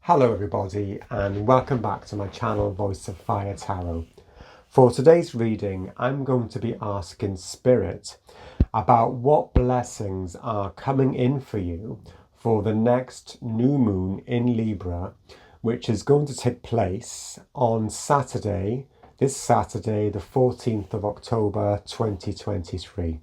Hello everybody and welcome back to my channel Voice of Fire Tarot. For today's reading I'm going to be asking Spirit about what blessings are coming in for you for the next new moon in Libra, which is going to take place on Saturday, this Saturday the 14th of October 2023.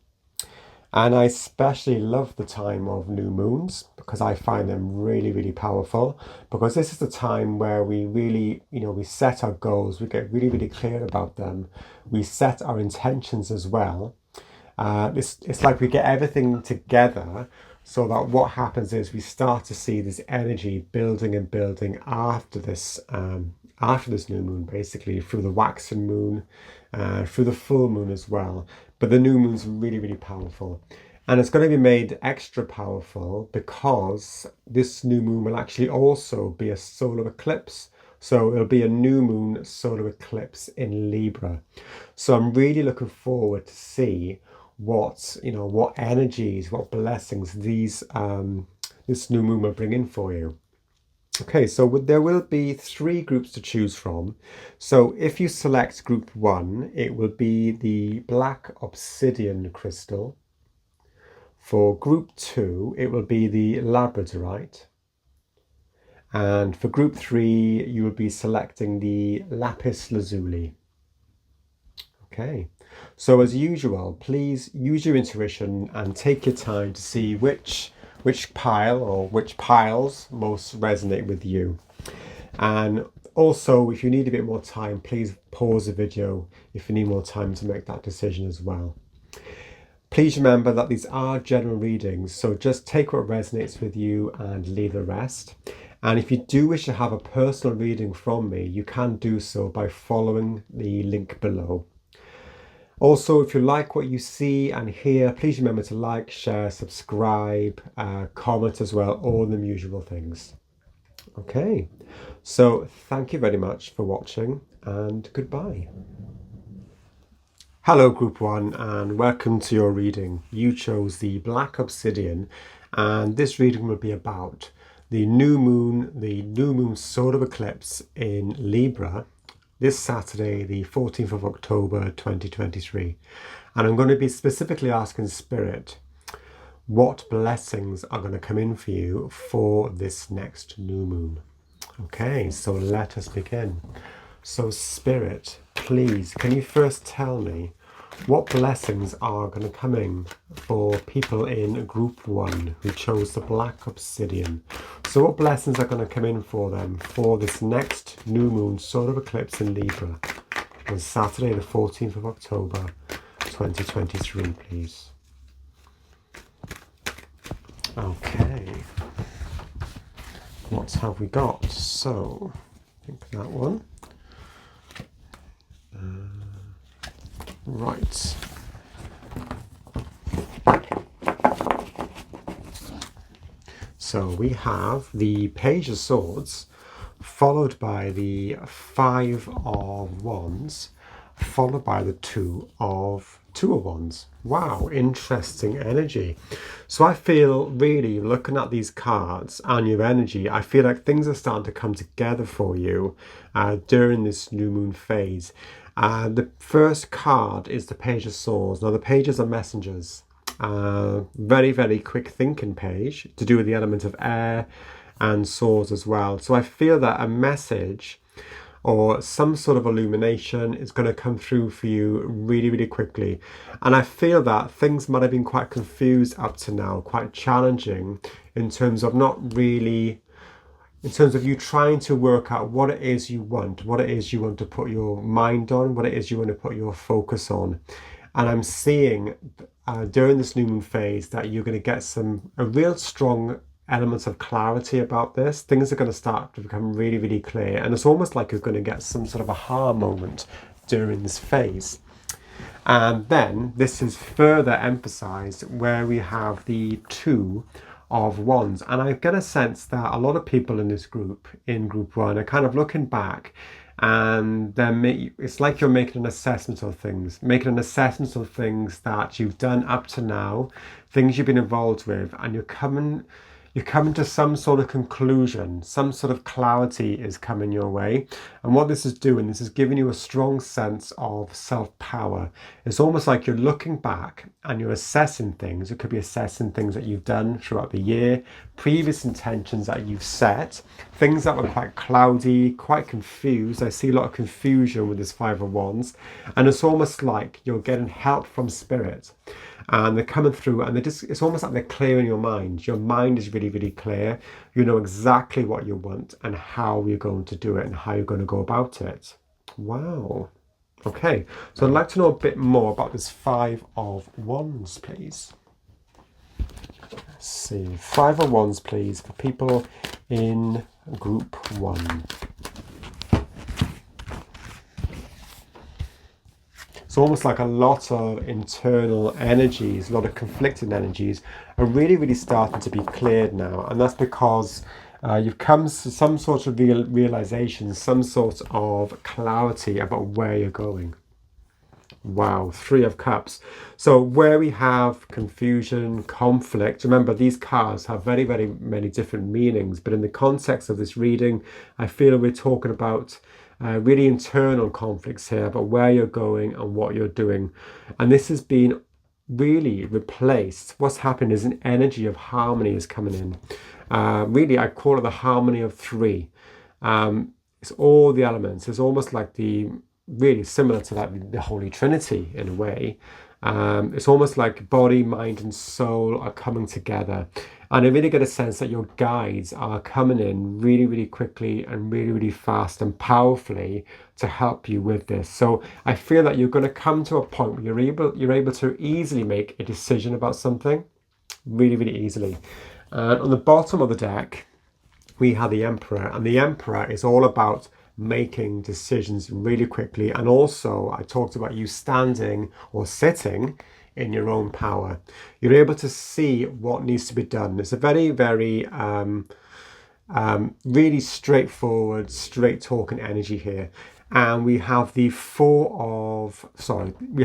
And I especially love the time of new moons because I find them really powerful, because this is the time where we really, we set our goals, we get really clear about them, we set our intentions as well. It's like we get everything together so that what happens is we start to see this energy building and building after this new moon, basically through the waxing moon, through the full moon as well. But the new moon's really powerful. And it's going to be made extra powerful because this new moon will actually also be a solar eclipse. So it'll be a new moon solar eclipse in Libra. So I'm really looking forward to see what energies, what blessings this new moon will bring in for you. Okay, so there will be 3 groups to choose from. So if you select group 1, it will be the black obsidian crystal. For group 2, it will be the labradorite. And for group 3, you will be selecting the lapis lazuli. Okay, so as usual, please use your intuition and take your time to see which pile or which piles most resonate with you. And also, if you need a bit more time, please pause the video if you need more time to make that decision as well. Please remember that these are general readings, so just take what resonates with you and leave the rest. And if you do wish to have a personal reading from me, you can do so by following the link below. Also, if you like what you see and hear, please remember to like, share, subscribe, comment as well, all the usual things. Okay, so thank you very much for watching and goodbye. Hello Group 1 and welcome to your reading. You chose the Black Obsidian and this reading will be about the new moon solar eclipse in Libra this Saturday, the 14th of October 2023. And I'm going to be specifically asking Spirit what blessings are going to come in for you for this next new moon. Okay, so let us begin. So Spirit, please, can you first tell me what blessings are going to come in for people in group 1 who chose the black obsidian? So what blessings are going to come in for them for this next new moon solar eclipse in Libra on Saturday the 14th of October 2023, please? Okay, what have we got? So I think that one. Right. So we have the Page of Swords, followed by the 5 of Wands, followed by the 2 of Wands. Wow, interesting energy. So I feel, really looking at these cards and your energy, I feel like things are starting to come together for you during this new moon phase. The first card is the Page of Swords. Now the pages are messengers. Very quick thinking page to do with the element of air and swords as well. So I feel that a message or some sort of illumination is going to come through for you really quickly. And I feel that things might have been quite confused up to now, quite challenging in terms of you trying to work out what it is you want, to put your mind on, what it is you want to put your focus on. And I'm seeing during this new moon phase that you're going to get a real strong elements of clarity about this. Things are going to start to become really clear, and it's almost like you're going to get some sort of aha moment during this phase. And then this is further emphasized where we have the 2 of Wands, and I get a sense that a lot of people in this group, in group 1, are kind of looking back, and it's like you're making an assessment of things that you've done up to now, things you've been involved with, and you're coming to some sort of conclusion, some sort of clarity is coming your way. And what this is doing, this is giving you a strong sense of self-power. It's almost like you're looking back and you're assessing things. It could be assessing things that you've done throughout the year, previous intentions that you've set, things that were quite cloudy, quite confused. I see a lot of confusion with this Five of Wands. And it's almost like you're getting help from Spirit. And they're coming through and it's almost like they're clearing your mind. Your mind is really, really clear. You know exactly what you want and how you're going to do it and how you're going to go about it. Wow. Okay, so I'd like to know a bit more about this Five of Wands, please. Let's see, Five of Wands, please, for people in group 1. It's almost like a lot of internal energies, a lot of conflicting energies are really, really starting to be cleared now. And that's because you've come to some sort of realization, some sort of clarity about where you're going. Wow, Three of Cups. So where we have confusion, conflict, remember these cards have very, very many different meanings. But in the context of this reading, I feel we're talking about really internal conflicts here about where you're going and what you're doing. And this has been really replaced. What's happened is an energy of harmony is coming in. Really, I call it the harmony of 3. It's all the elements. It's almost like really similar to that, the Holy Trinity in a way. It's almost like body, mind and soul are coming together. And I really get a sense that your guides are coming in really, really quickly and really, really fast and powerfully to help you with this. So I feel that you're going to come to a point where you're able to easily make a decision about something, really, really easily. And on the bottom of the deck, we have the Emperor, and the Emperor is all about making decisions really quickly. And also I talked about you standing or sitting in your own power. You're able to see what needs to be done. It's a very, very really straightforward, straight talking energy here. And we have we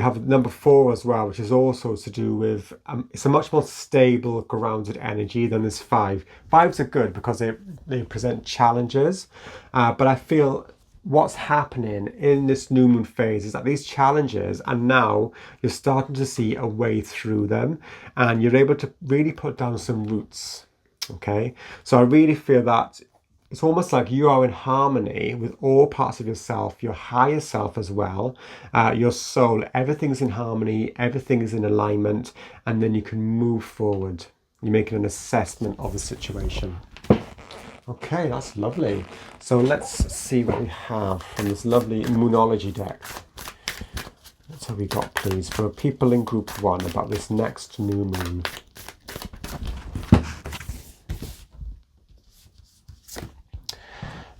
have number 4 as well, which is also to do with, it's a much more stable, grounded energy than this 5. 5s are good because they present challenges, but I feel what's happening in this new moon phase is that these challenges, and now you're starting to see a way through them and you're able to really put down some roots. Okay, so I really feel that it's almost like you are in harmony with all parts of yourself, your higher self as well, your soul. Everything's in harmony, everything is in alignment, and then you can move forward. You're making an assessment of the situation. Okay, that's lovely. So let's see what we have from this lovely Moonology deck. What have we got, please, for people in group 1 about this next new moon?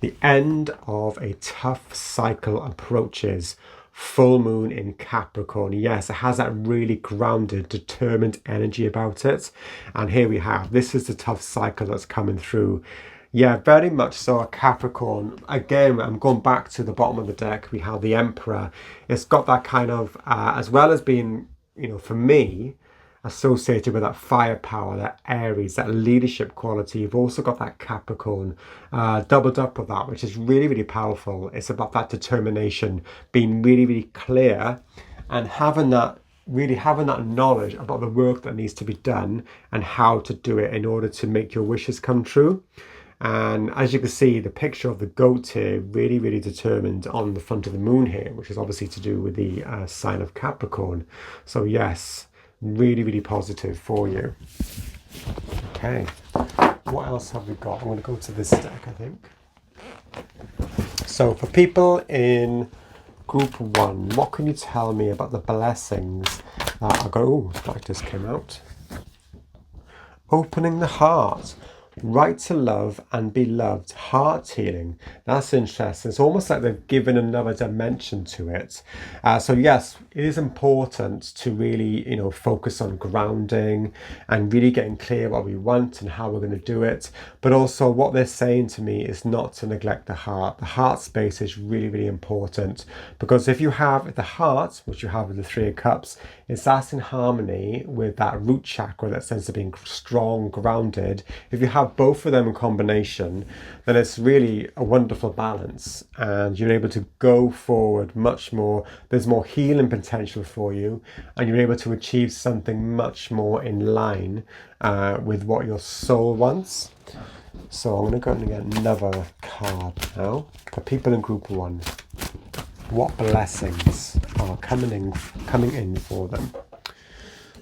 The end of a tough cycle approaches. Full moon in Capricorn. Yes, it has that really grounded, determined energy about it. And here we have, this is the tough cycle that's coming through. Yeah, very much so a Capricorn. Again, I'm going back to the bottom of the deck. We have the Emperor. It's got that kind of, as well as being, for me, associated with that firepower, that Aries, that leadership quality. You've also got that Capricorn doubled up with that, which is really, really powerful. It's about that determination, being really, really clear and having that knowledge about the work that needs to be done and how to do it in order to make your wishes come true. And as you can see, the picture of the goat here, really, really determined on the front of the moon here, which is obviously to do with the sign of Capricorn. So yes, really, really positive for you. Okay, what else have we got? I'm going to go to this deck, I think. So for people in group 1, what can you tell me about the blessings that are going? Oh, that just came out. Opening the heart. Right to love and be loved, heart healing. That's interesting. It's almost like they've given another dimension to it. So yes, it is important to really, focus on grounding and really getting clear what we want and how we're going to do it. But also what they're saying to me is not to neglect the heart. The heart space is really, really important, because if you have the heart, which you have with the Three of Cups, it's that's in harmony with that root chakra, that sense of being strong, grounded. If you have both of them in combination, then it's really a wonderful balance, and you're able to go forward much more. There's more healing potential for you, and you're able to achieve something much more in line with what your soul wants. So I'm going to go and get another card now for people in group 1. What blessings are coming in for them?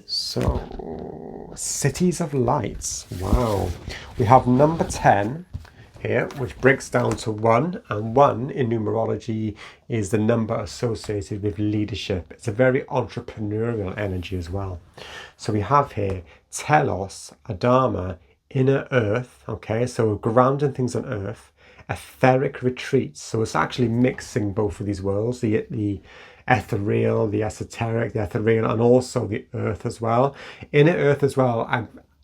So, Cities of Lights. Wow. We have number 10 here, which breaks down to 1. And 1 in numerology is the number associated with leadership. It's a very entrepreneurial energy as well. So we have here Telos, Adama, inner earth. Okay, so we're grounding things on earth. Etheric retreats. So it's actually mixing both of these worlds, the ethereal, the esoteric, the ethereal, and also the earth as well. Inner earth as well,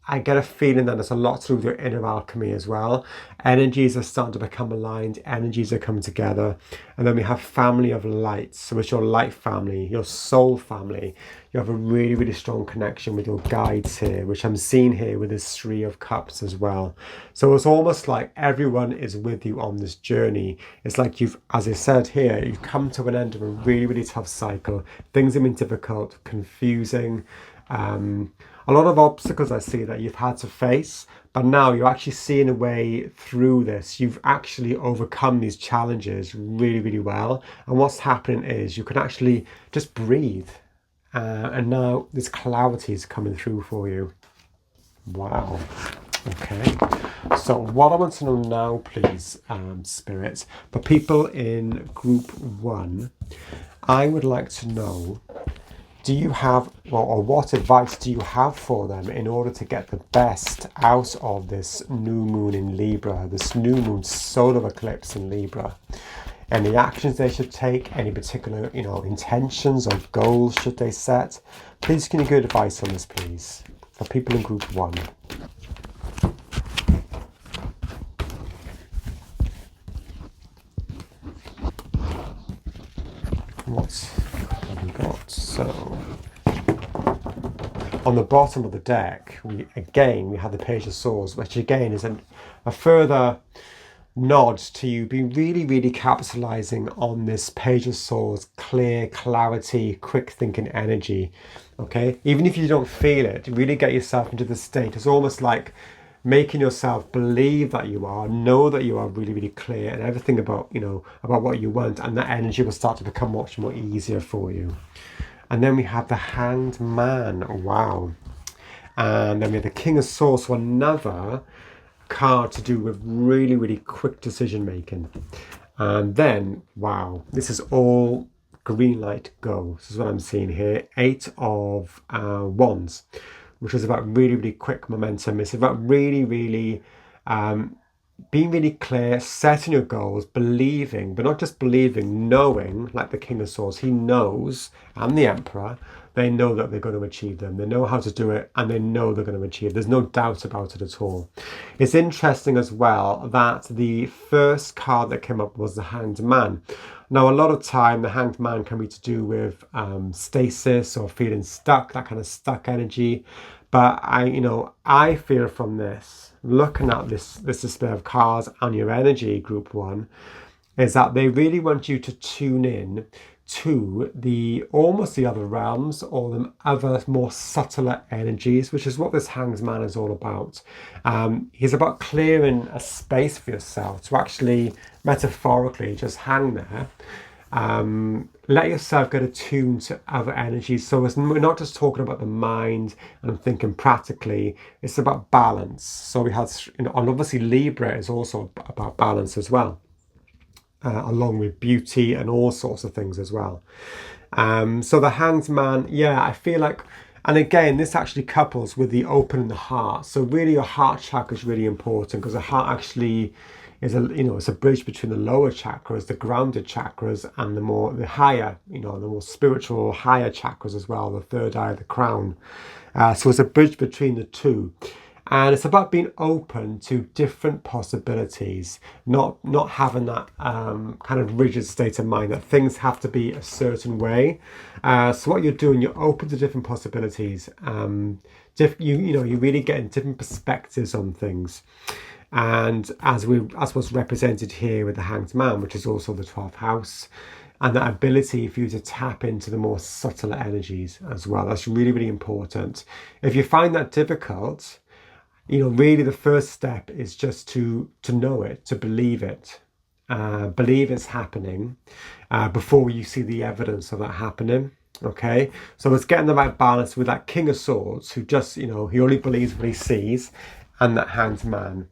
I get a feeling that there's a lot to do with your inner alchemy as well. Energies are starting to become aligned, energies are coming together. And then we have family of light. So it's your light family, your soul family. You have a really, really strong connection with your guides here, which I'm seeing here with this Three of Cups as well. So it's almost like everyone is with you on this journey. It's like you've, as I said here, you've come to an end of a really, really tough cycle. Things have been difficult, confusing, a lot of obstacles I see that you've had to face, but now you're actually seeing a way through this. You've actually overcome these challenges really, really well. And what's happening is you can actually just breathe. And now this clarity is coming through for you. Wow. Okay. So what I want to know now, please, Spirit, for people in group 1, I would like to know, do you have, or what advice do you have for them in order to get the best out of this new moon in Libra, this new moon solar eclipse in Libra? Any actions they should take, any particular, intentions or goals should they set? Please can you give advice on this, please, for people in group 1. What have we got? So, on the bottom of the deck, we have the Page of Swords, which again is a further nod to you being really, really capitalizing on this Page of Swords, clear, clarity, quick thinking energy. Okay, even if you don't feel it, really get yourself into the state. It's almost like making yourself believe that you know that you are really, really clear and everything about, about what you want, and that energy will start to become much more easier for you. And then we have the Hanged Man. Wow. And then we have the King of Swords, so another card to do with really, really quick decision making. And then, wow, this is all green light, go. This is what I'm seeing here. 8 of Wands, which is about really, really quick momentum. It's about really, really being really clear, setting your goals, believing, but not just believing, knowing, like the King of Swords. He knows, and the Emperor, they know that they're going to achieve them. They know how to do it, and they know they're going to achieve. There's no doubt about it at all. It's interesting as well that the first card that came up was the Hanged Man. Now, a lot of time, the Hanged Man can be to do with stasis or feeling stuck, that kind of stuck energy. But I feel from this, looking at this display of cards and your energy, group 1, is that they really want you to tune in to almost the other realms, or the other more subtler energies, which is what this Hanged Man is all about. He's about clearing a space for yourself to actually, metaphorically, just hang there. Let yourself get attuned to other energies. So we're not just talking about the mind and thinking practically, it's about balance. So we had, and obviously Libra is also about balance as well, along with beauty and all sorts of things as well. So the Hanged Man, I feel like And again, this actually couples with the opening the heart. So really your heart chakra is really important, because the heart actually is it's a bridge between the lower chakras, the grounded chakras, and the higher, the more spiritual higher chakras as well, the third eye, the crown. So it's a bridge between the two. And it's about being open to different possibilities, not having that kind of rigid state of mind that things have to be a certain way. So what you're doing, you're open to different possibilities. You're really getting different perspectives on things. And as was represented here with the Hanged Man, which is also the 12th house, and that ability for you to tap into the more subtle energies as well. That's really, really important. If you find that difficult, really the first step is just to know it, to believe it, believe it's happening before you see the evidence of that happening. Okay, so it's getting the right balance with that King of Swords, who just, he only believes what he sees, and that Hanged Man,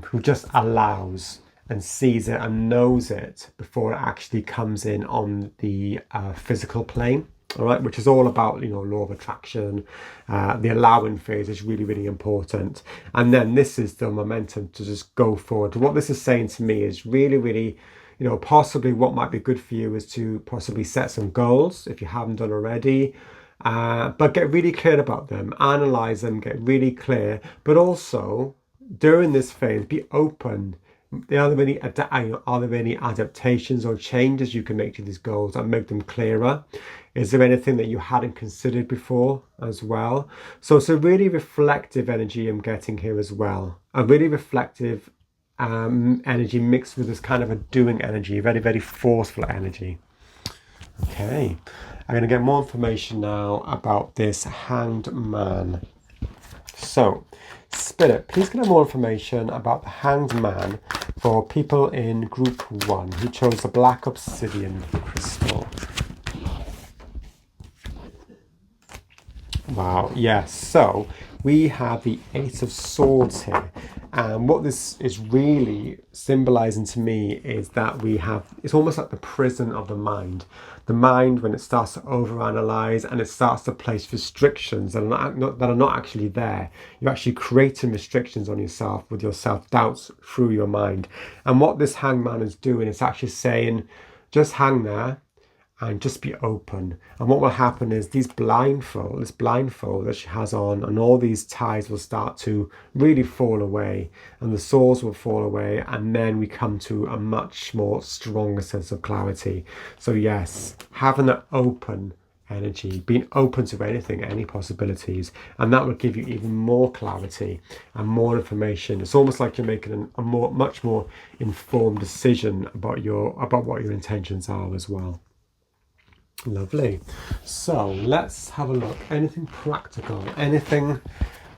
who just allows and sees it and knows it before it actually comes in on the physical plane. All right, which is all about, law of attraction. The allowing phase is really, really important. And then this is the momentum to just go forward. What this is saying to me is really, really, possibly what might be good for you is to possibly set some goals if you haven't done already. But get really clear about them, analyze them, get really clear. But also, during this phase, be open. Are there any adaptations or changes you can make to these goals and make them clearer? Is there anything that you hadn't considered before as well? So it's a really reflective energy I'm getting here as well. A really reflective energy mixed with this kind of a doing energy, very, very forceful energy. Okay, I'm going to get more information now about this Hanged Man. So, Spirit, please can I have more information about the Hanged Man for people in group 1 who chose the black obsidian crystal. Wow, yes, so we have the Eight of Swords here. And what this is really symbolizing to me is that it's almost like the prison of the mind. The mind, when it starts to overanalyze and it starts to place restrictions that are not actually there. You're actually creating restrictions on yourself with your self-doubts through your mind. And what this Hangman is doing is actually saying, just hang there and just be open. And what will happen is this blindfold that she has on, and all these ties will start to really fall away, and the swords will fall away, and then we come to a much more stronger sense of clarity. So yes, having that open energy, being open to anything, any possibilities, and that will give you even more clarity and more information. It's almost like you're making a much more informed decision about what your intentions are as well. Lovely. So let's have a look. Anything practical, anything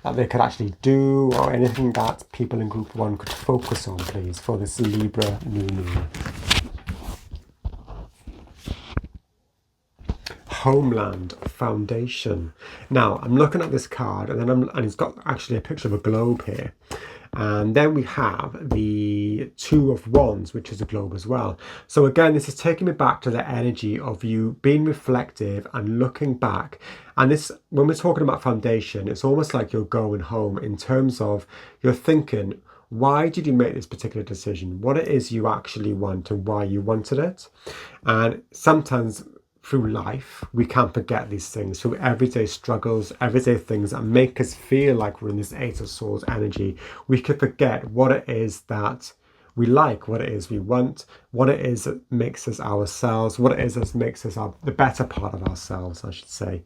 that they could actually do, or anything that people in group 1 could focus on, please, for this Libra new moon. Homeland Foundation. Now I'm looking at this card, and it's got actually a picture of a globe here. And then we have the Two of Wands, which is a globe as well. So again, this is taking me back to the energy of you being reflective and looking back. And this, when we're talking about foundation, it's almost like you're going home in terms of you're thinking, why did you make this particular decision? What it is you actually want and why you wanted it. And sometimes through life, we can't forget these things, through everyday struggles, everyday things that make us feel like we're in this Eight of Swords energy. We could forget what it is that we like, what it is we want, what it is that makes us ourselves, what it is that makes us the better part of ourselves, I should say.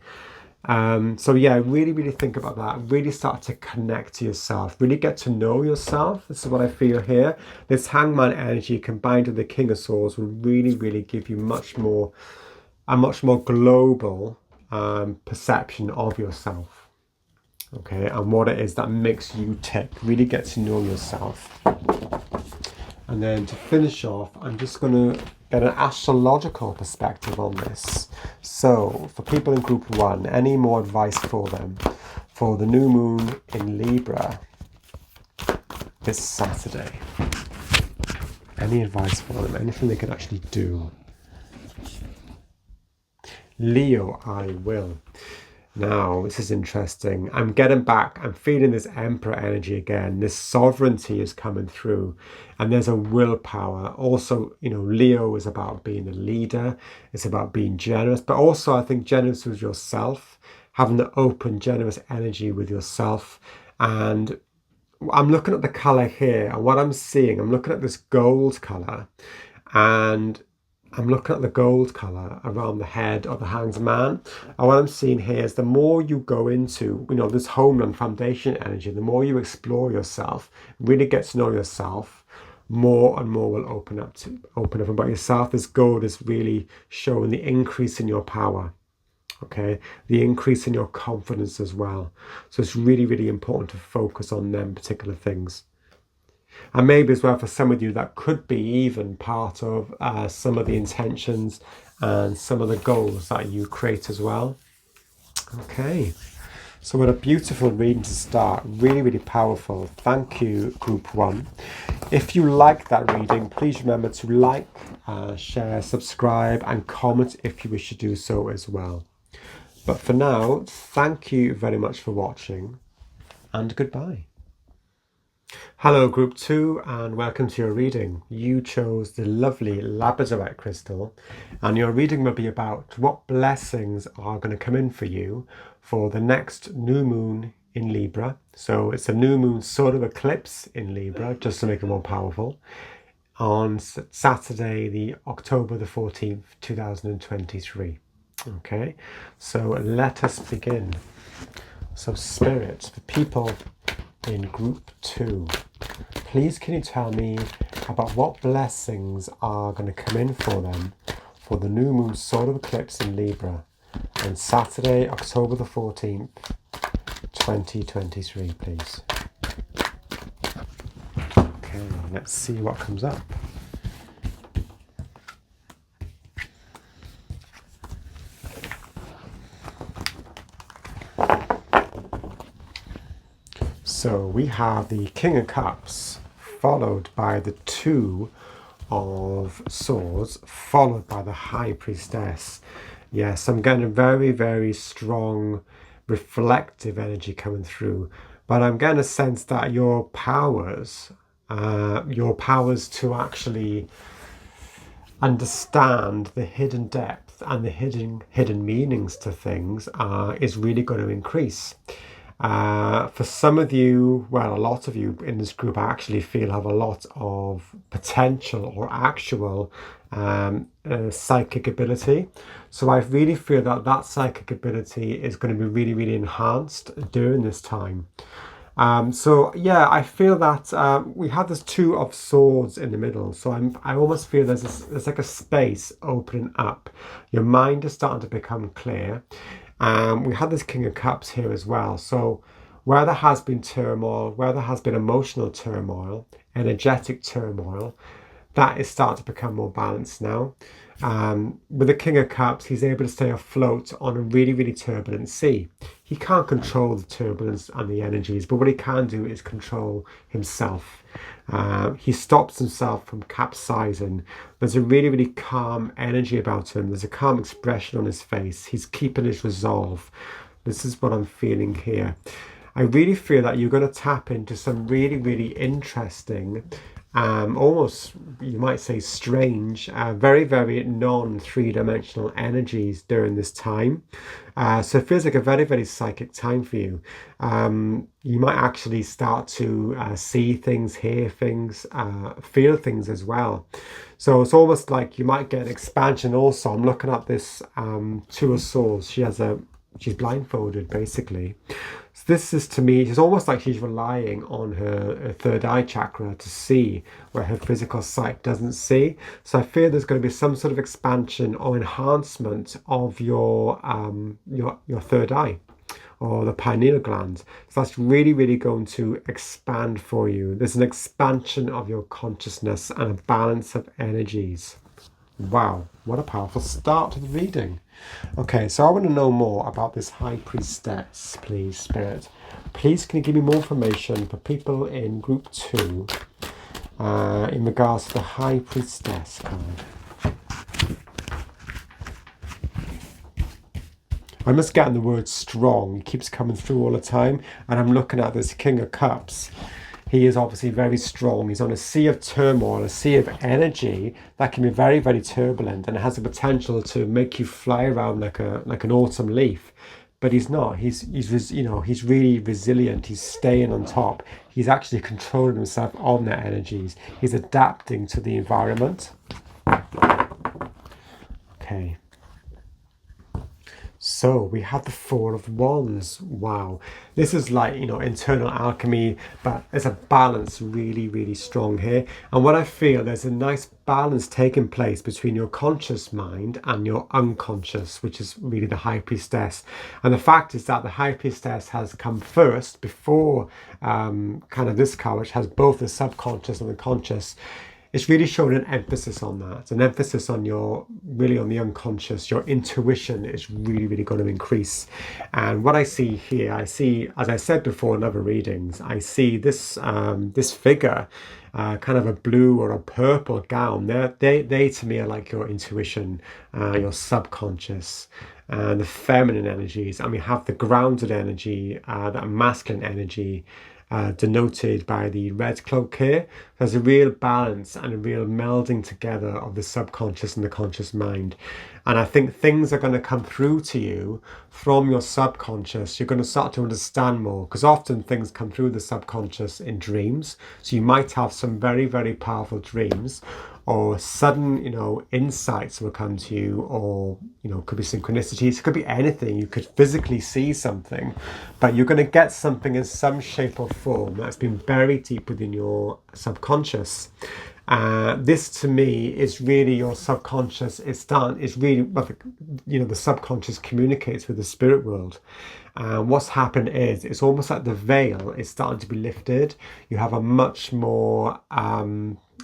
So yeah, really, really think about that. Really start to connect to yourself. Really get to know yourself. This is what I feel here. This Hangman energy combined with the King of Swords will really, really give you a much more global perception of yourself, okay, and what it is that makes you tick. Really get to know yourself. And then to finish off, I'm just going to get an astrological perspective on this. So for people in group 1, any more advice for them for the new moon in Libra this Saturday? Any advice for them? Anything they can actually do? Leo, I will. Now, this is interesting. I'm getting back, I'm feeling this Emperor energy again. This sovereignty is coming through, and there's a willpower. Also, Leo is about being a leader. It's about being generous, but also I think generous with yourself, having the open, generous energy with yourself. And I'm looking at the color here, and what I'm seeing, I'm looking at this gold color, and I'm looking at the gold colour around the head of the Hanged Man. And what I'm seeing here is the more you go into, this homeland foundation energy, the more you explore yourself, really get to know yourself, more and more will open up about yourself. This gold is really showing the increase in your power. Okay, the increase in your confidence as well. So it's really, really important to focus on them particular things. And maybe as well for some of you that could be even part of some of the intentions and some of the goals that you create as well. Okay, so what a beautiful reading to start. Really, really powerful. Thank you, Group 1. If you like that reading, please remember to like, share, subscribe and comment if you wish to do so as well. But for now, thank you very much for watching and goodbye. Hello Group 2 and welcome to your reading. You chose the lovely Labradorite crystal and your reading will be about what blessings are going to come in for you for the next new moon in Libra. So it's a new moon sort of eclipse in Libra, just to make it more powerful, on Saturday, the October the 14th, 2023. Okay, so let us begin. So Spirit, the people in Group 2, please can you tell me about what blessings are going to come in for them for the new moon solar eclipse in Libra on Saturday, October the 14th, 2023, please. Okay, let's see what comes up. So we have the King of Cups, followed by the Two of Swords, followed by the High Priestess. Yes, I'm getting a very, very strong, reflective energy coming through. But I'm getting a sense that your powers to actually understand the hidden depth and the hidden meanings to things is really going to increase. For some of you, well, a lot of you in this group, I actually feel have a lot of potential or actual psychic ability. So I really feel that psychic ability is going to be really, really enhanced during this time. So yeah, I feel that we have this Two of Swords in the middle. So I almost feel there's like a space opening up. Your mind is starting to become clear. We had this King of Cups here as well. So where there has been turmoil, where there has been emotional turmoil, energetic turmoil, that is starting to become more balanced now. With the King of Cups, he's able to stay afloat on a really, really turbulent sea. He can't control the turbulence and the energies, but what he can do is control himself. He stops himself from capsizing. There's a really, really calm energy about him. There's a calm expression on his face. He's keeping his resolve. This is what I'm feeling here. I really feel that you're going to tap into some really, really interesting, almost, you might say, strange, very, very non-three-dimensional energies during this time. So it feels like a very, very psychic time for you. You might actually start to see things, hear things, feel things as well. So it's almost like you might get an expansion also. I'm looking at this Two of Swords. She's blindfolded, basically. So this is, to me, it's almost like she's relying on her third eye chakra to see where her physical sight doesn't see. So I fear there's going to be some sort of expansion or enhancement of your third eye or the pineal gland. So that's really, really going to expand for you. There's an expansion of your consciousness and a balance of energies. Wow, what a powerful start to the reading. Okay, so I want to know more about this High Priestess, please, Spirit. Please, can you give me more information for people in Group 2 in regards to the High Priestess card? I'm just getting the word strong. It keeps coming through all the time. And I'm looking at this King of Cups. He is obviously very strong. He's on a sea of turmoil, a sea of energy that can be very, very turbulent, and it has the potential to make you fly around like an autumn leaf. But he's not. He's really resilient. He's staying on top. He's actually controlling himself on their energies. He's adapting to the environment. Okay. So we have the Four of Wands. Wow. This is like, internal alchemy, but there's a balance really, really strong here. And what I feel, there's a nice balance taking place between your conscious mind and your unconscious, which is really the High Priestess. And the fact is that the High Priestess has come first before kind of this card, which has both the subconscious and the conscious. It's really showing an emphasis on that, an emphasis on really on the unconscious. Your intuition is really, really going to increase. And what I see here, as I said before in other readings, I see this this figure, kind of a blue or a purple gown. They to me are like your intuition, your subconscious, and the feminine energies. And we have the grounded energy, that masculine energy, denoted by the red cloak here. There's a real balance and a real melding together of the subconscious and the conscious mind. And I think things are going to come through to you from your subconscious. You're going to start to understand more, because often things come through the subconscious in dreams. So you might have some very, very powerful dreams, or sudden, insights will come to you, or, could be synchronicities, it could be anything. You could physically see something, but you're going to get something in some shape or form that's been buried deep within your subconscious. This to me is really your subconscious. It's really, the subconscious communicates with the spirit world. And what's happened is it's almost like the veil is starting to be lifted. You have a much more,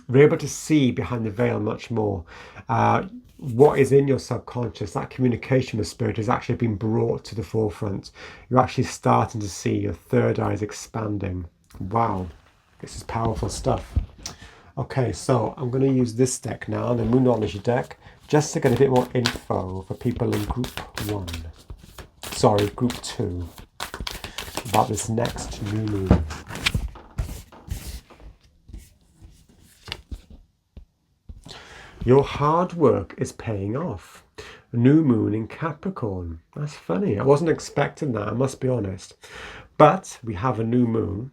we're able to see behind the veil much more. What is in your subconscious, that communication with spirit, has actually been brought to the forefront. You're actually starting to see your third eye is expanding. Wow, this is powerful stuff. Okay, so I'm going to use this deck now, the Moonology deck, just to get a bit more info for people in group 2, about this next new moon. Your hard work is paying off. New moon in Capricorn. That's funny. I wasn't expecting that, I must be honest. But we have a new moon.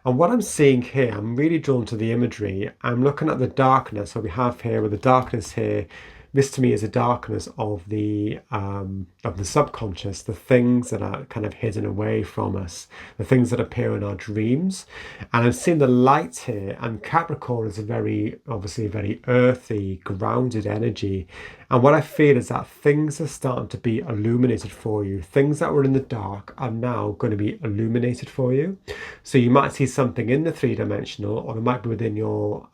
And what I'm seeing here, I'm really drawn to the imagery. I'm looking at the darkness. So we have here, with the darkness here, this to me is a darkness of the subconscious, the things that are kind of hidden away from us, the things that appear in our dreams. And I'm seeing the light here, and Capricorn is obviously a very earthy, grounded energy. And what I feel is that things are starting to be illuminated for you. Things that were in the dark are now going to be illuminated for you. So you might see something in the three-dimensional, or it might be within your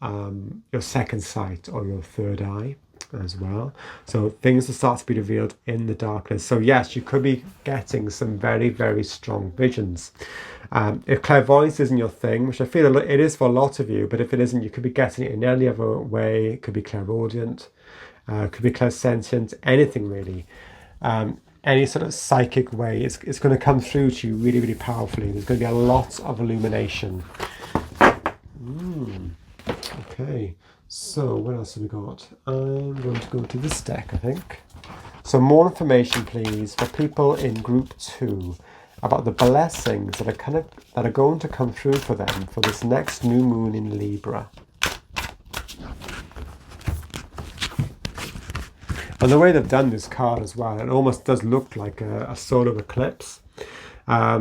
second sight or your third eye as well. So things will start to be revealed in the darkness. So yes, you could be getting some very, very strong visions. If clairvoyance isn't your thing, which I feel it is for a lot of you, but if it isn't, you could be getting it in any other way. It could be clairaudient, could be clairsentient, anything really. Any sort of psychic way, it's going to come through to you really, really powerfully. There's going to be a lot of illumination. Okay. So what else have we got? I'm going to go to this deck, I think. So more information, please, for people in group 2 about the blessings that are going to come through for them for this next new moon in Libra. And the way they've done this card as well, it almost does look like a solar eclipse. At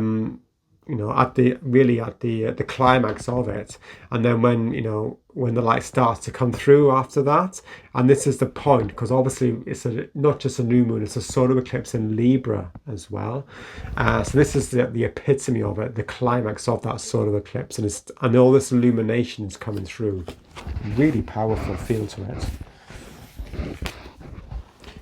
the climax of it, and then when the light starts to come through after that. And this is the point, because obviously it's not just a new moon, it's a solar eclipse in Libra as well. So this is the epitome of it, the climax of that solar eclipse, and all this illumination is coming through. Really powerful feel to it.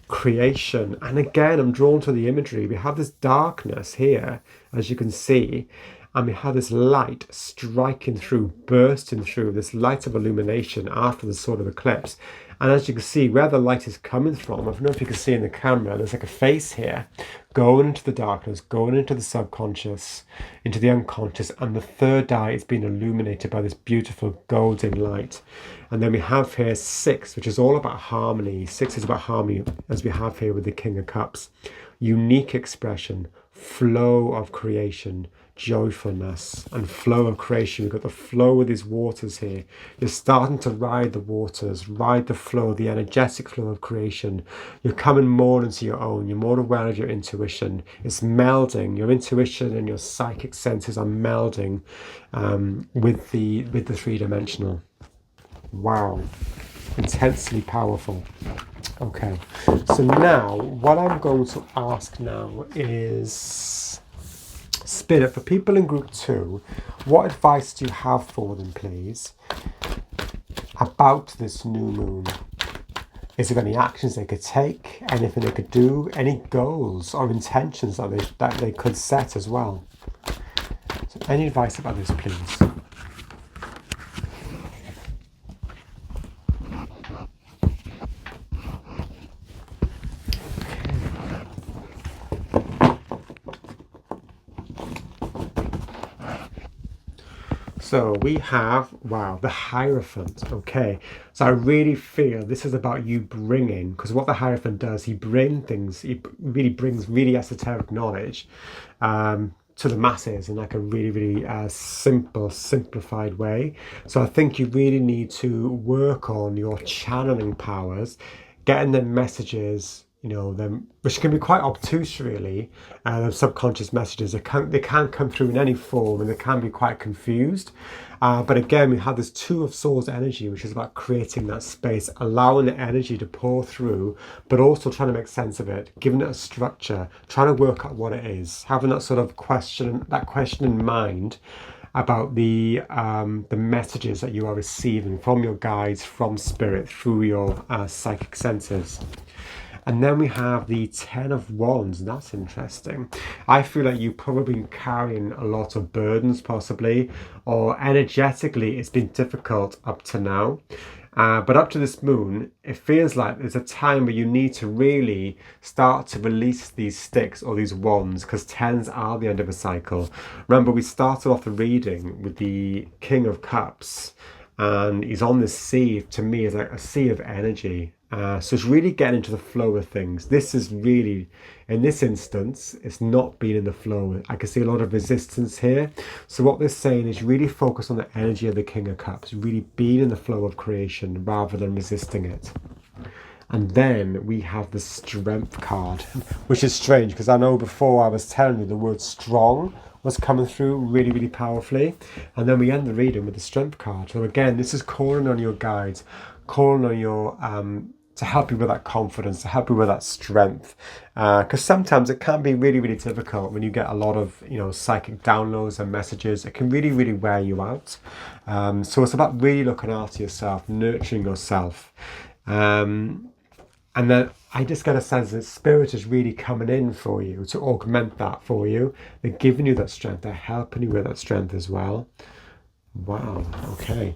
Creation, and again I'm drawn to the imagery. We have this darkness here, as you can see, and we have this light striking through, bursting through, this light of illumination after the solar eclipse. And as you can see, where the light is coming from, I don't know if you can see in the camera, there's like a face here going into the darkness, going into the subconscious, into the unconscious, and the third eye is being illuminated by this beautiful golden light. And then we have here 6, which is all about harmony. 6 is about harmony, as we have here with the King of Cups. Unique expression, flow of creation, joyfulness and flow of creation. We've got the flow of these waters here. You're starting to ride the waters, ride the flow, the energetic flow of creation. You're coming more into your own. You're more aware of your intuition. It's melding. Your intuition and your psychic senses are melding with the three-dimensional. Wow, intensely powerful. Okay, so now what I'm going to ask now is, Spirit, for people in group 2, what advice do you have for them, please, about this new moon? Is there any actions they could take, anything they could do, any goals or intentions that they could set as well? So any advice about this, please? So we have, wow, the Hierophant. Okay, so I really feel this is about you bringing, because what the Hierophant does, he really brings really esoteric knowledge to the masses in like a really simplified way. So I think you really need to work on your channeling powers, getting the messages, them, which can be quite obtuse really, the subconscious messages. They can come through in any form and they can be quite confused. But again, we have this 2 of Swords energy, which is about creating that space, allowing the energy to pour through, but also trying to make sense of it, giving it a structure, trying to work out what it is, having that sort of question in mind about the messages that you are receiving from your guides, from spirit, through your psychic senses. And then we have the 10 of Wands, and that's interesting. I feel like you've probably been carrying a lot of burdens, possibly, or energetically it's been difficult up to now. But up to this moon, it feels like there's a time where you need to really start to release these sticks or these wands, because 10s are the end of a cycle. Remember, we started off the reading with the King of Cups, and he's on this sea. To me, is like a sea of energy. So it's really getting into the flow of things. This is really, in this instance, it's not being in the flow. I can see a lot of resistance here. So what they're saying is really focus on the energy of the King of Cups, really being in the flow of creation rather than resisting it. And then we have the Strength card, which is strange because I know before I was telling you the word strong was coming through really powerfully. And then we end the reading with the Strength card. So again, this is calling on your guides, calling on your to help you with that confidence, to help you with that strength, because sometimes it can be really difficult when you get a lot of psychic downloads and messages. It can really wear you out. So it's about really looking after yourself, nurturing yourself, and then I just get a sense that spirit is really coming in for you to augment that for you. They're giving you that strength, they're helping you with that strength as well. Wow, okay.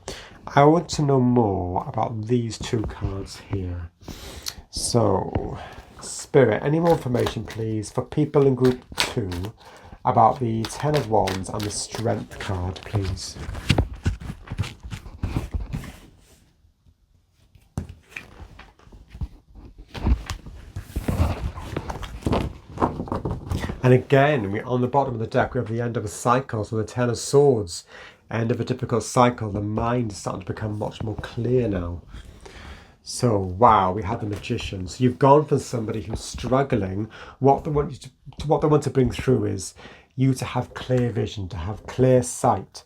I want to know more about these 2 cards here. So, Spirit, any more information, please, for people in group 2 about the 10 of Wands and the Strength card, please. And again, we're on the bottom of the deck, we have the end of a cycle, so the 10 of Swords. End of a difficult cycle. The mind is starting to become much more clear now. So wow, we had the Magician. So you've gone from somebody who's struggling. What they want to bring through is you to have clear vision, to have clear sight.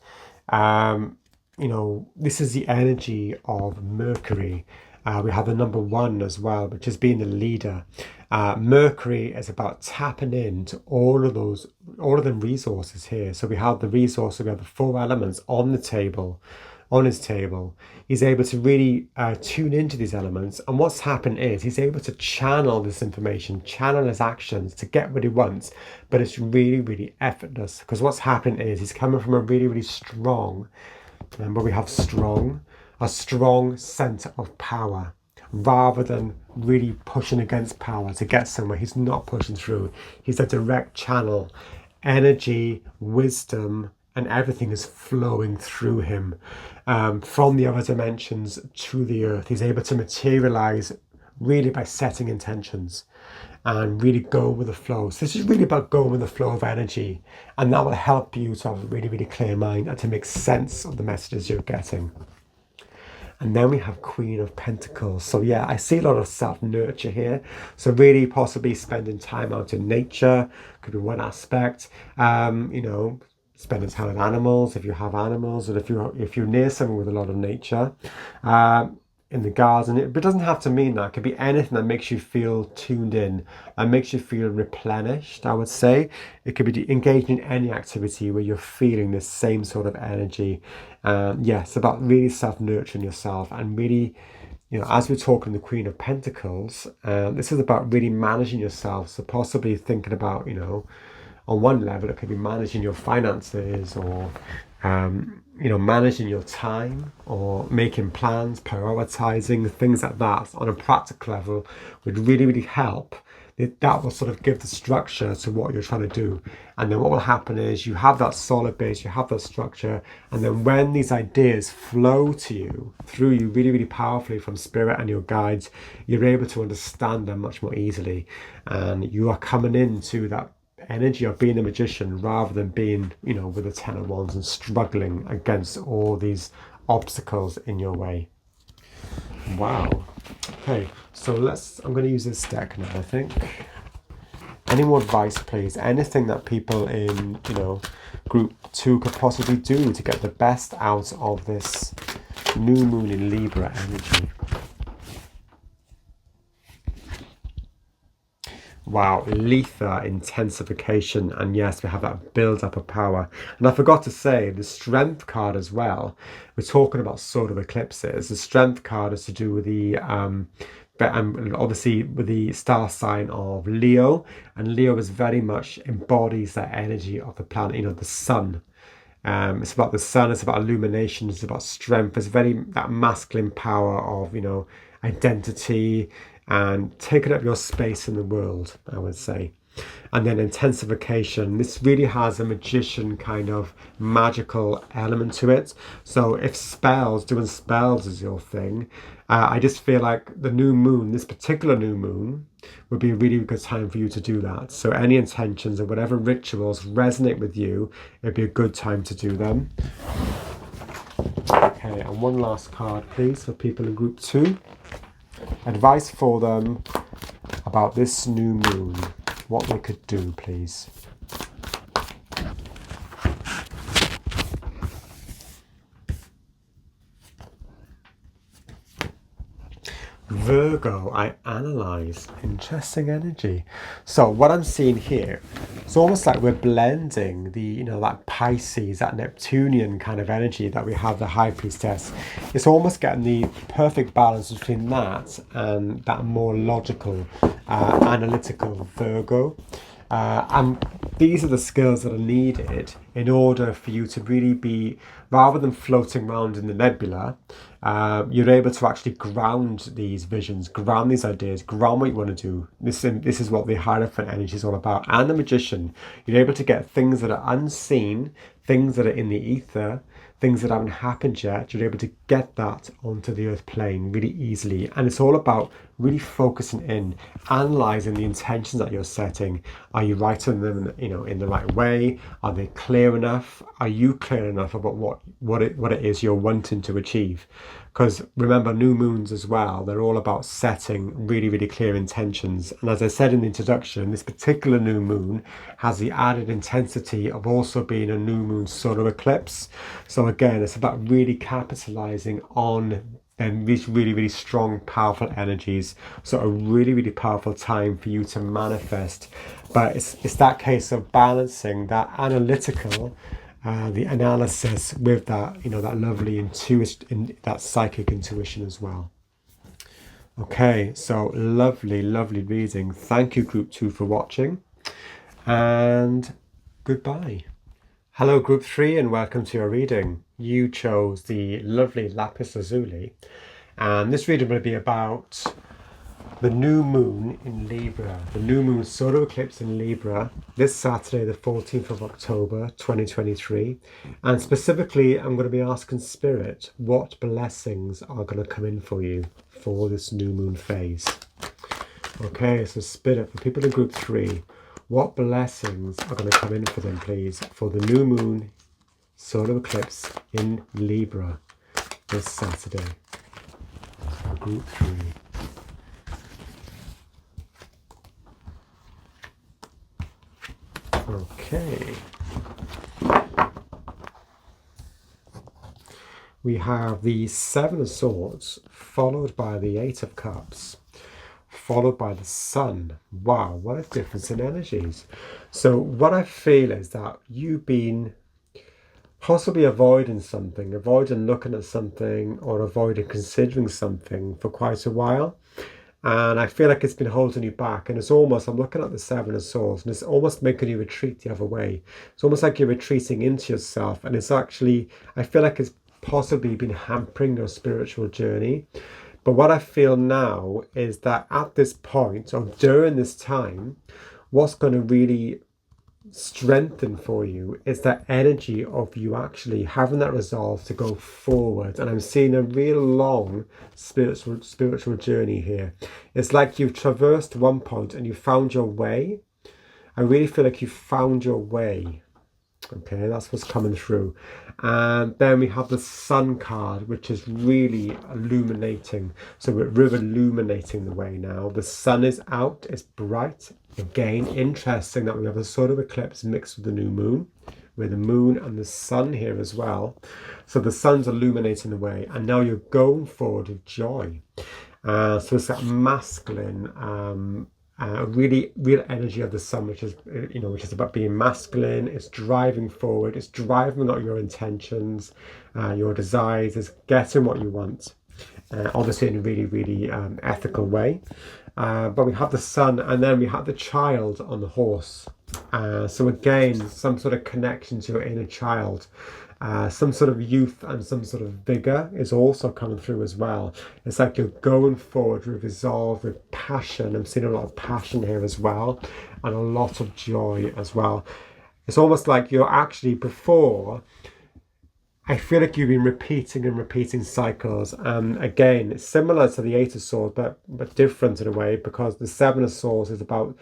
This is the energy of Mercury. We have the number 1 as well, which is being the leader. Mercury is about tapping into all of them resources here. So we have the resources, we have the 4 elements on the table, on his table. He's able to really tune into these elements. And what's happened is he's able to channel this information, channel his actions to get what he wants. But it's really, really effortless, because what's happened is he's coming from a really, really strong, remember we have a strong center of power. Rather than really pushing against power to get somewhere, he's not pushing through. He's a direct channel. Energy, wisdom, and everything is flowing through him from the other dimensions to the earth. He's able to materialize really by setting intentions and really go with the flow. So this is really about going with the flow of energy, and that will help you to have a really, really clear mind and to make sense of the messages you're getting. And then we have Queen of Pentacles. So yeah, I see a lot of self-nurture here. So really possibly spending time out in nature could be one aspect. You know, spending time with animals if you have animals, or if you're near someone with a lot of nature. In the garden, but it doesn't have to mean that. It could be anything that makes you feel tuned in and makes you feel replenished, I would say. It could be engaging in any activity where you're feeling this same sort of energy. It's about really self-nurturing yourself and really, you know, as we're talking the Queen of Pentacles, this is about really managing yourself. So possibly thinking about, you know, on one level, it could be managing your finances, or you know, managing your time, or making plans, prioritizing, things like that on a practical level would really, really help. That will sort of give the structure to what you're trying to do. And then what will happen is you have that solid base, you have that structure, and then when these ideas flow to you, through you really, really powerfully from spirit and your guides, you're able to understand them much more easily. And you are coming into that energy of being a magician rather than being, you know, with the Ten of Wands and struggling against all these obstacles in your way. Wow. Okay, so I'm going to use this deck now, I think. Any more advice, please? Anything that people in, you know, group 2 could possibly do to get the best out of this new moon in Libra energy. Wow, Letha, intensification, and yes, we have that build up of power. And I forgot to say, the strength card as well. We're talking about sort of eclipses. The strength card is to do with the, obviously with the star sign of Leo, and Leo is very much embodies that energy of the planet, you know, the sun. It's about the sun, it's about illumination, it's about strength. It's very that masculine power of, you know, identity and taking up your space in the world, I would say. And then intensification, this really has a magician kind of magical element to it. So if doing spells is your thing, I just feel like the new moon, this particular new moon, would be a really good time for you to do that. So any intentions or whatever rituals resonate with you, it'd be a good time to do them. Okay, and one last card, please, for people in group 2. Advice for them about this new moon, what they could do, please. Virgo, I analyze. Interesting energy. So what I'm seeing here, it's almost like we're blending the, you know, that Pisces, that Neptunian kind of energy that we have, the High Priestess. It's almost getting the perfect balance between that and that more logical, analytical Virgo. And these are the skills that are needed in order for you to really be, rather than floating around in the nebula, you're able to actually ground these visions, ground these ideas, ground what you want to do. This is what the Hierophant energy is all about. And the Magician, you're able to get things that are unseen, things that are in the ether, things that haven't happened yet. You're able to get that onto the earth plane really easily. And it's all about really focusing in, analysing the intentions that you're setting. Are you writing them, you know, in the right way? Are they clear enough? Are you clear enough about what it is you're wanting to achieve? Because remember, new moons as well, they're all about setting really, really clear intentions. And as I said in the introduction, this particular new moon has the added intensity of also being a new moon solar eclipse. So again, it's about really capitalizing on these really, really strong, powerful energies. So a really, really powerful time for you to manifest. But it's that case of balancing that analytical the analysis with that, that lovely intuition, that psychic intuition as well. Okay, so lovely reading. Thank you, Group 2, for watching, and goodbye. Hello, Group 3, and welcome to your reading. You chose the lovely Lapis Lazuli, and this reading will be about the new moon in Libra, the new moon solar eclipse in Libra, this Saturday, the 14th of October, 2023. And specifically, I'm going to be asking Spirit what blessings are going to come in for you for this new moon phase. Okay, so Spirit, for people in Group 3, what blessings are going to come in for them, please, for the new moon solar eclipse in Libra this Saturday? For Group 3. Okay. We have the Seven of Swords, followed by the Eight of Cups, followed by the Sun. Wow, what a difference in energies. So what I feel is that you've been possibly avoiding something, avoiding looking at something, or avoiding considering something for quite a while. And I feel like it's been holding you back. And it's almost, I'm looking at the Seven of Swords, and it's almost making you retreat the other way. It's almost like you're retreating into yourself. And it's actually, I feel like it's possibly been hampering your spiritual journey. But what I feel now is that at this point, or during this time, what's going to really strengthen for you is that energy of you actually having that resolve to go forward. And I'm seeing a real long spiritual journey here. It's like you've traversed one point and you found your way. I really feel like you found your way. Okay, that's what's coming through. And then we have the Sun card, which is really illuminating. So we're illuminating the way now. The sun is out, it's bright. Again, interesting that we have a solar eclipse mixed with the new moon, with the moon and the sun here as well. So the sun's illuminating the way, and now you're going forward with joy. So it's that masculine, real energy of the sun, which is about being masculine. It's driving forward. It's driving out your intentions, your desires. It's getting what you want, obviously in a really ethical way. But we have the sun, and then we have the child on the horse. So again, some sort of connection to your inner child. Some sort of youth and some sort of vigor is also coming through as well. It's like you're going forward with resolve, with passion. I'm seeing a lot of passion here as well, and a lot of joy as well. It's almost like you're actually before, I feel like you've been repeating cycles. Again, it's similar to the Eight of Swords, but different in a way, because the Seven of Swords is about,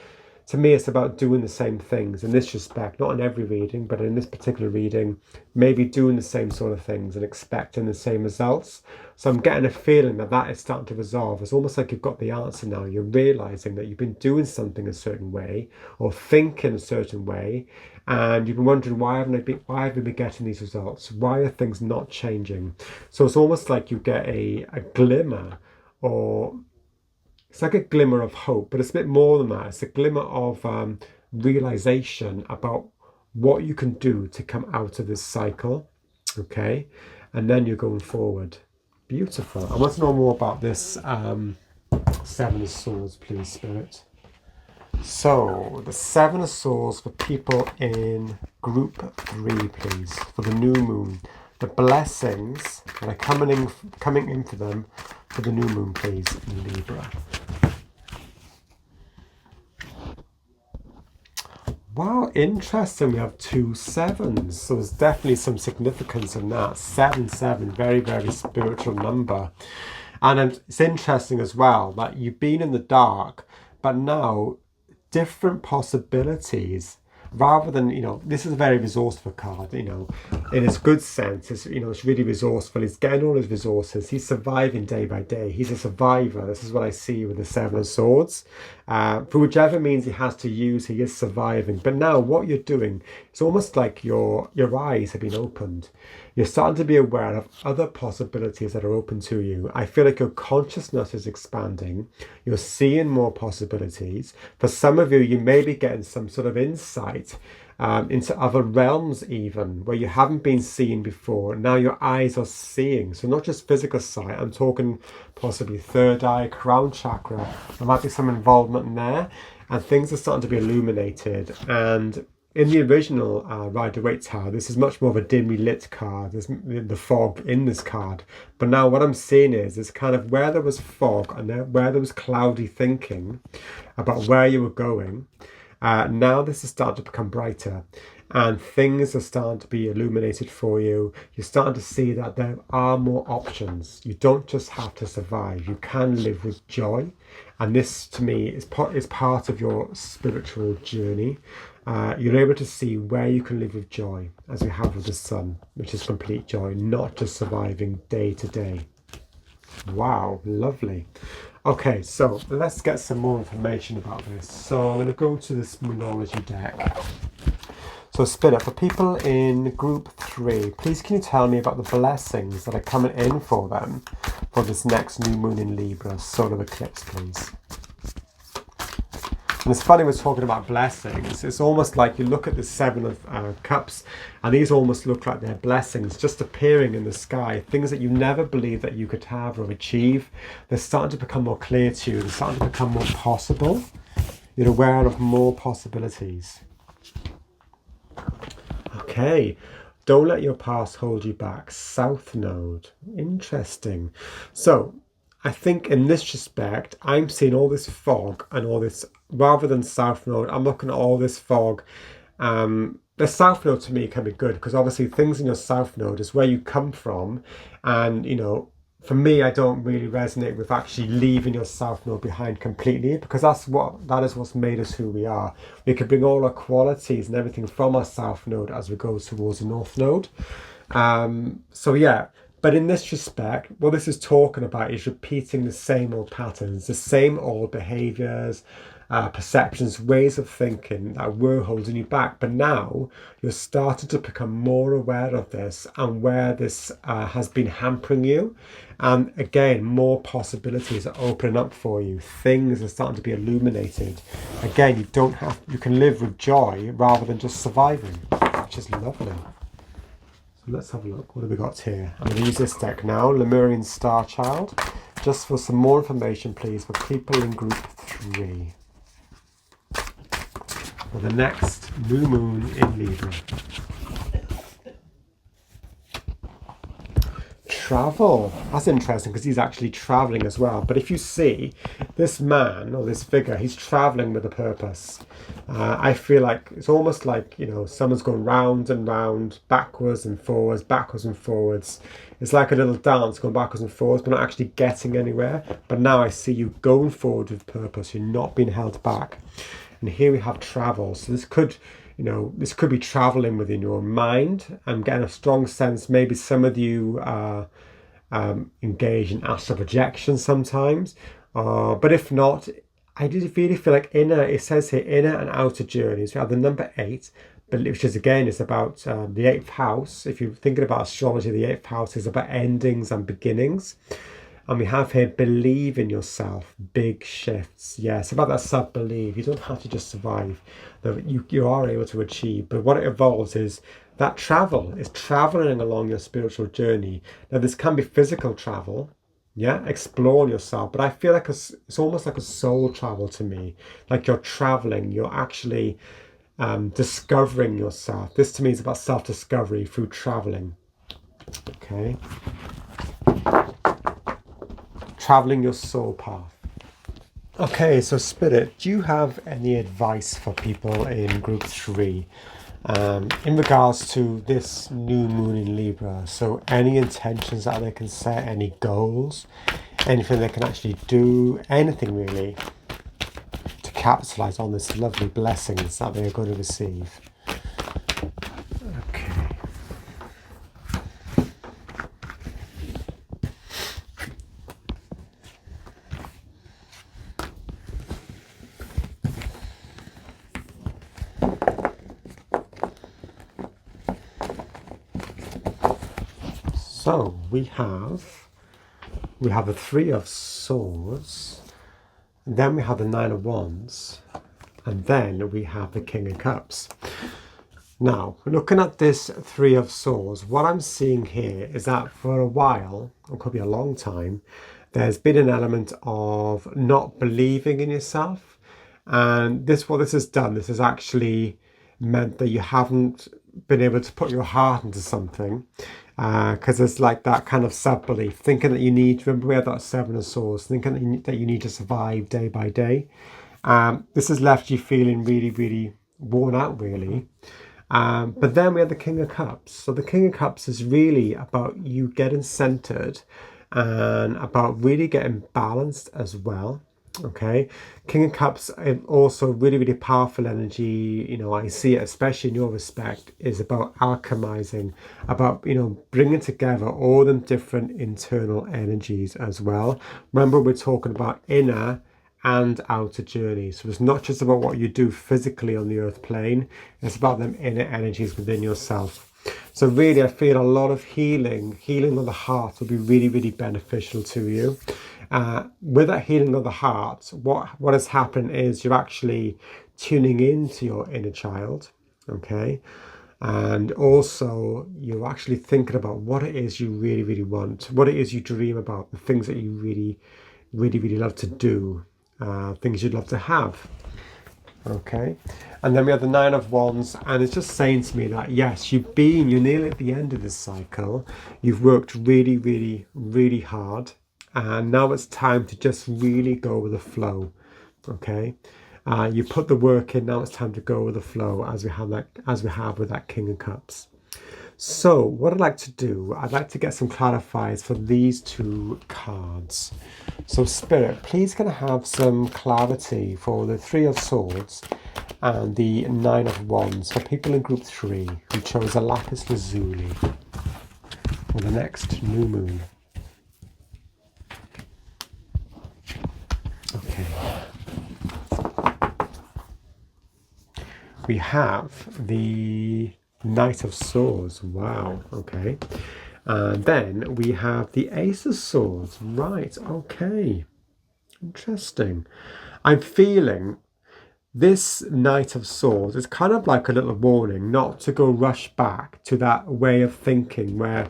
to me, it's about doing the same things in this respect, not in every reading, but in this particular reading, maybe doing the same sort of things and expecting the same results. So I'm getting a feeling that that is starting to resolve. It's almost like you've got the answer now. You're realizing that you've been doing something a certain way or thinking a certain way, and you've been wondering, why have I been getting these results? Why are things not changing? So it's almost like you get a glimmer, or it's like a glimmer of hope, but it's a bit more than that. It's a glimmer of realization about what you can do to come out of this cycle, okay? And then you're going forward. Beautiful. I want to know more about this Seven of Swords, please, Spirit. So, the Seven of Swords for people in Group 3, please, for the new moon. The blessings that are coming in for them for the new moon, please, in Libra. Wow, interesting. We have 2 sevens. So there's definitely some significance in that. 7, very spiritual number. And it's interesting as well that you've been in the dark, but now different possibilities. Rather than, this is a very resourceful card, in its good sense. It's really resourceful. He's getting all his resources. He's surviving day by day. He's a survivor. This is what I see with the Seven of Swords. For whichever means he has to use, he is surviving. But now what you're doing, it's almost like your eyes have been opened. You're starting to be aware of other possibilities that are open to you. I feel like your consciousness is expanding. You're seeing more possibilities. For some of you, you may be getting some sort of insight into other realms even, where you haven't been seen before. Now your eyes are seeing. So not just physical sight, I'm talking possibly third eye, crown chakra. There might be some involvement in there, and things are starting to be illuminated. And in the original Rider-Waite Tower, this is much more of a dimly lit card. There's the fog in this card. But now what I'm seeing is kind of where there was fog and where there was cloudy thinking about where you were going. Now this is starting to become brighter, and things are starting to be illuminated for you. You're starting to see that there are more options. You don't just have to survive. You can live with joy. And this, to me, is part of your spiritual journey. You're able to see where you can live with joy, as we have with the sun, which is complete joy, not just surviving day to day. Wow, lovely. Okay, so let's get some more information about this. So I'm going to go to this Moonology deck. So Spirit, for people in group 3, please can you tell me about the blessings that are coming in for them for this next new moon in Libra, solar eclipse, please. And it's funny we're talking about blessings. It's almost like you look at the 7 of Cups, and these almost look like they're blessings just appearing in the sky. Things that you never believed that you could have or achieve. They're starting to become more clear to you. They're starting to become more possible. You're aware of more possibilities. Okay. Don't let your past hold you back. South Node. Interesting. So I think in this respect, I'm seeing all this fog and all this, rather than South Node, I'm looking at all this fog. The South Node to me can be good, because obviously things in your South Node is where you come from. And, you know, for me, I don't really resonate with actually leaving your South Node behind completely, because that is what's made us who we are. We can bring all our qualities and everything from our South Node as we go towards the North Node. So yeah. But in this respect, what this is talking about is repeating the same old patterns, the same old behaviours, perceptions, ways of thinking that were holding you back. But now you're starting to become more aware of this and where this has been hampering you. And again, more possibilities are opening up for you. Things are starting to be illuminated. Again, you can live with joy rather than just surviving, which is lovely. Let's have a look. What have we got here? I'm going to use this deck now, Lemurian Starchild, just for some more information, please, for people in group 3. For the next new moon in Libra. Travel. That's interesting, because he's actually travelling as well. But if you see, this man, or this figure, he's travelling with a purpose. I feel like it's almost like, you know, someone's going round and round, backwards and forwards, backwards and forwards. It's like a little dance going backwards and forwards, but not actually getting anywhere. But now I see you going forward with purpose. You're not being held back. And here we have travel. So this could, you know, this could be traveling within your mind. I'm getting a strong sense maybe some of you engage in astral projection sometimes. But if not, I did really feel like it says here, inner and outer journeys. We have the number 8, which is again is about the 8th house. If you're thinking about astrology, the 8th house is about endings and beginnings. And we have here, believe in yourself, big shifts. Yes, about that self-belief. You don't have to just survive. You are able to achieve. But what it involves is that travel is traveling along your spiritual journey. Now, this can be physical travel. Yeah, explore yourself. But I feel like it's almost like a soul travel to me. Like you're traveling. You're actually discovering yourself. This to me is about self-discovery through traveling. Okay. Traveling your soul path. Okay, so Spirit, do you have any advice for people in group 3 in regards to this new moon in Libra? So any intentions that they can set, any goals, anything they can actually do, anything really to capitalize on this lovely blessings that they are going to receive. Okay. So we have the 3 of Swords, and then we have the 9 of Wands, and then we have the King of Cups. Now, looking at this Three of Swords, what I'm seeing here is that for a while, or could be a long time, there's been an element of not believing in yourself. And what this has done, this has actually meant that you haven't been able to put your heart into something, because it's like that kind of self-belief, thinking that you need, remember we had that Seven of Swords, thinking that you need to survive day by day. This has left you feeling really, really worn out, really. But then we have the King of Cups. So the King of Cups is really about you getting centered and about really getting balanced as well. Okay, King of Cups also really, really powerful energy. You know, I see it, especially in your respect, is about alchemizing, about, you know, bringing together all the different internal energies as well. Remember, we're talking about inner and outer journeys. So it's not just about what you do physically on the earth plane, it's about them inner energies within yourself. So really, I feel a lot of healing of the heart will be really, really beneficial to you. With that healing of the heart, what has happened is you're actually tuning into your inner child, okay? And also you're actually thinking about what it is you really, really want, what it is you dream about, the things that you really, really, really love to do, things you'd love to have. Okay, and then we have the Nine of Wands, and it's just saying to me that yes, you're nearly at the end of this cycle. You've worked really, really, really hard, and now it's time to just really go with the flow. Okay, you put the work in. Now it's time to go with the flow, as we have with that King of Cups. So what I'd like to do, I'd like to get some clarifiers for these two cards. So Spirit, please can I have some clarity for the Three of Swords and the Nine of Wands for people in group 3 who chose a Lapis Lazuli for the next new moon. Okay. We have the Knight of Swords. Wow. Okay. And then we have the Ace of Swords. Right. Okay. Interesting. I'm feeling this Knight of Swords is kind of like a little warning not to go rush back to that way of thinking where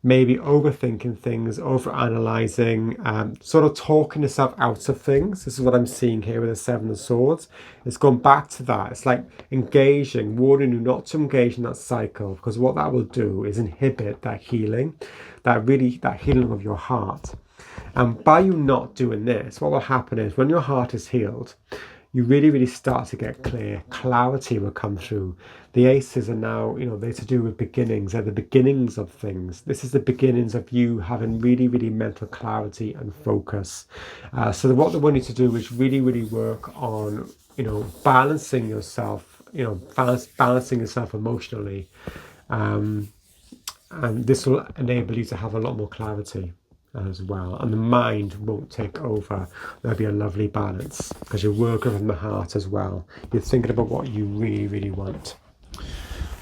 maybe overthinking things, overanalyzing, sort of talking yourself out of things. This is what I'm seeing here with the Seven of Swords. It's gone back to that. It's like warning you not to engage in that cycle, because what that will do is inhibit that healing, that healing of your heart. And by you not doing this, what will happen is when your heart is healed, you really, really start to get clear. Clarity will come through. The aces are now, you know, they're to do with beginnings. They're the beginnings of things. This is the beginnings of you having really, really mental clarity and focus. So what they want you to do is really, really work on, you know, balancing yourself, you know, balancing yourself emotionally. And this will enable you to have a lot more clarity as well, and the mind won't take over. There'll be a lovely balance because you're working from the heart as well. You're thinking about what you really, really want.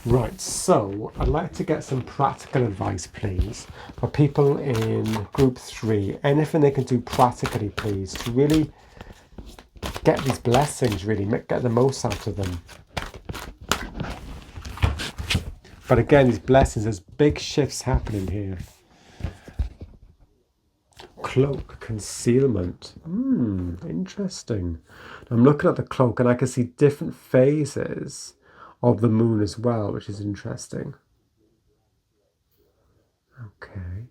Right, so I'd like to get some practical advice, please, for people in group 3. Anything they can do practically, please, to really get these blessings, really get the most out of them. But again, these blessings, there's big shifts happening here. Cloak, concealment. Interesting. I'm looking at the cloak and I can see different phases of the moon as well, which is interesting. Okay.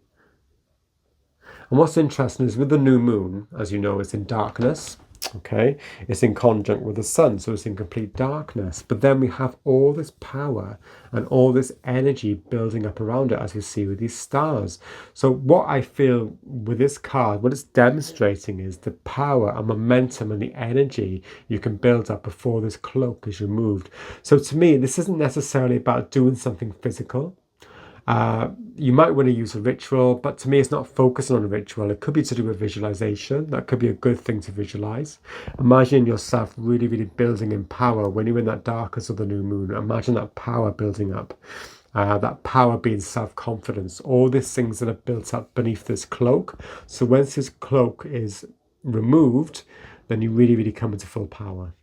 And what's interesting is with the new moon, as you know, it's in darkness. Okay, it's in conjunct with the sun, so it's in complete darkness. But then we have all this power and all this energy building up around it, as we see with these stars. So what I feel with this card, what it's demonstrating is the power and momentum and the energy you can build up before this cloak is removed. So to me, this isn't necessarily about doing something physical. You might want to use a ritual, but to me it's not focusing on a ritual. It could be to do with visualization. That could be a good thing to visualize. Imagine yourself really, really building in power when you're in that darkness of the new moon. Imagine that power building up, that power being self-confidence, all these things that are built up beneath this cloak. So once this cloak is removed, then you really, really come into full power.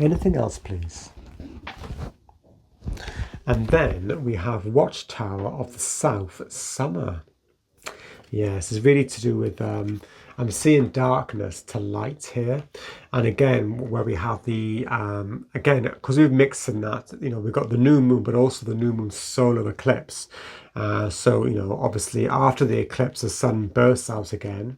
Anything else, please? And then we have Watchtower of the South, Summer. Yes, it's really to do with, I'm seeing darkness to light here. And again, where we have the, again, because we've mixed in that, we've got the new moon, but also the new moon solar eclipse. So, obviously after the eclipse, the sun bursts out again.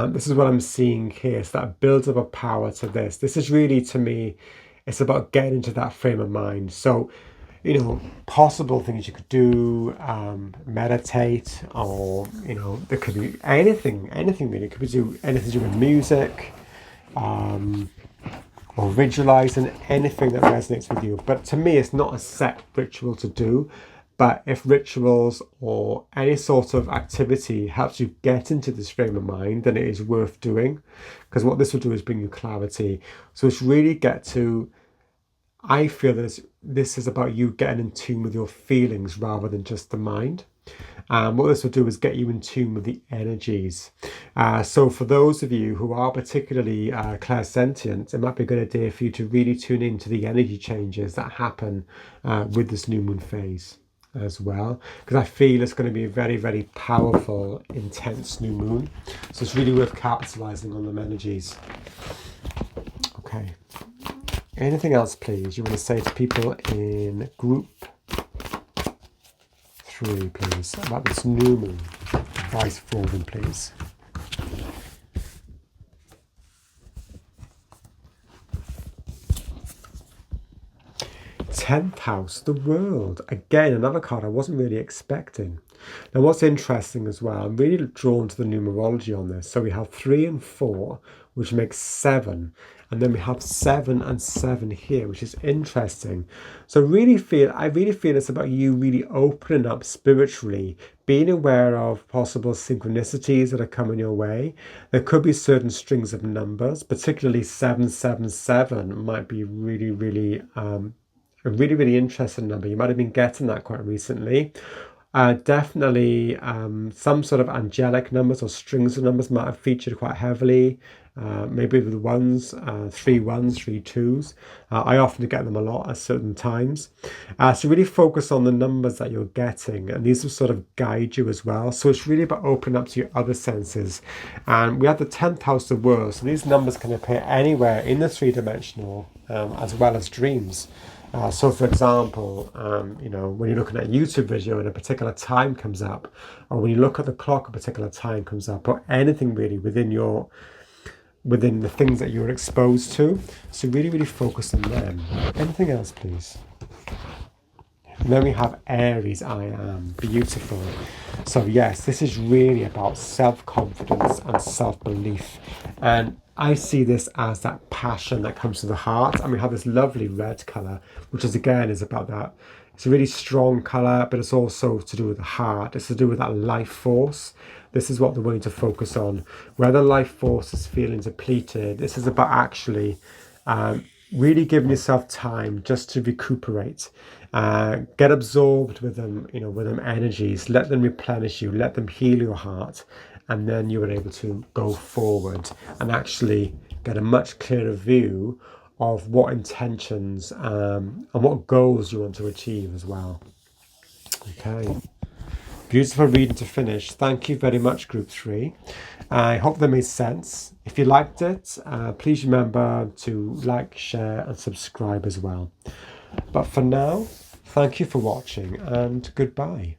This is what I'm seeing here. So that builds up a power to this. This is really, to me, it's about getting into that frame of mind. So, possible things you could do, meditate, or, there could be anything really. It could be anything to do with music, or visualizing, anything that resonates with you. But to me, it's not a set ritual to do. But if rituals or any sort of activity helps you get into this frame of mind, then it is worth doing. Because what this will do is bring you clarity. So it's really I feel that this is about you getting in tune with your feelings rather than just the mind. What this will do is get you in tune with the energies. So for those of you who are particularly clairsentient, it might be a good idea for you to really tune into the energy changes that happen with this new moon phase as well, because I feel it's going to be a very, very powerful, intense new moon. So it's really worth capitalizing on them energies. Okay. Anything else, please, you want to say to people in group 3, please, about this new moon? Advice for them, please. Tenth house, the world. Again, another card I wasn't really expecting. Now, what's interesting as well, I'm really drawn to the numerology on this. So we have 3 and 4, which makes 7. And then we have 7 and 7 here, which is interesting. So I really feel it's about you really opening up spiritually, being aware of possible synchronicities that are coming your way. There could be certain strings of numbers, particularly 777 might be really, really a really, really interesting number. You might have been getting that quite recently. Definitely some sort of angelic numbers or strings of numbers might have featured quite heavily. Maybe with 1s, 3 1s, 3 2s. I often get them a lot at certain times. So really focus on the numbers that you're getting, and these will sort of guide you as well. So it's really about opening up to your other senses. And we have the 10th house of the world. So these numbers can appear anywhere in the 3-dimensional as well as dreams. So for example, when you're looking at a YouTube video and a particular time comes up, or when you look at the clock, a particular time comes up, or anything really within the things that you're exposed to. So really, really focus on them. Anything else, please? And then we have Aries, I am. Beautiful. So yes, this is really about self-confidence and self-belief. And I see this as that passion that comes to the heart. And we have this lovely red colour, which is about that. It's a really strong colour, but it's also to do with the heart. It's to do with that life force. This is what they're willing to focus on. Where the life force is feeling depleted, this is about actually really giving yourself time just to recuperate. Get absorbed with them, with them energies. Let them replenish you. Let them heal your heart. And then you are able to go forward and actually get a much clearer view of what intentions and what goals you want to achieve as well. Okay. Beautiful reading to finish. Thank you very much, Group 3. I hope that made sense. If you liked it, please remember to like, share and subscribe as well. But for now, thank you for watching and goodbye.